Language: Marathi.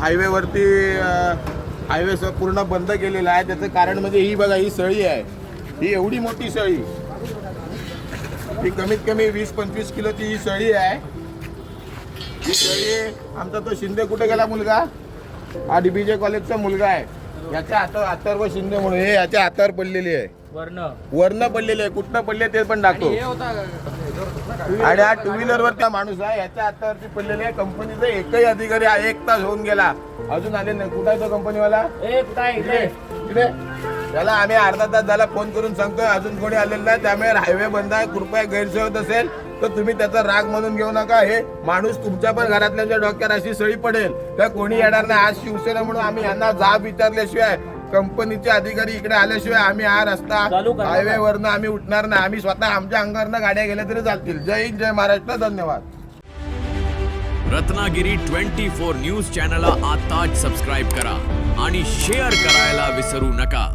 हायवेवरती हायवे पूर्ण बंद केलेला आहे. त्याचं कारण म्हणजे ही बघा, ही सळी आहे, ही एवढी मोठी सळी, ही कमीत कमी 20-25 किलोची ही सळी आहे. ही सळी आमचा तो शिंदे कुठे गेला मुलगा, हा DBJ कॉलेजचा मुलगा आहे, याच्या हातावर अथर्व शिंदे म्हणून, हे याच्या हातावर पडलेली आहे, वर्ण पडलेली आहे, कुठनं पडले ते पण दाखवतो. आणि हा 2 व्हीलरवरचा माणूस आहे, याच्या हातावरती पडलेले आहे. कंपनीचा एकही अधिकारी 1 तास होऊन गेला, अजून आले नाही. कुठं आहे तो कंपनीवाला? इकडे. त्याला आम्ही अर्धा तास झाला फोन करून सांगतोय, अजून कोणी आलेलं नाही. त्यामुळे हायवे बंद आहे. कृपया गैरसोय होत असेल तर तुम्ही त्याचा राग म्हणून घेऊ नका. हे माणूस तुमच्या पण घरातल्या डोक्यात अशी सळी पडेल तर कोणी येणार नाही. आज शिवसेना म्हणून आम्ही यांना जाब विचारल्याशिवाय, कंपनीचे अधिकारी इकडे आल्याशिवाय आम्ही हा रस्ता हायवेवरनं आम्ही उठणार नाही. आम्ही स्वतः आमच्या अंगावरनं गाड्या गेल्या तरी चालतील. जय हिंद, जय महाराष्ट्र, धन्यवाद. रत्नागिरी 24 न्यूज चॅनलला आताच सबस्क्राईब करा आणि शेअर करायला विसरू नका.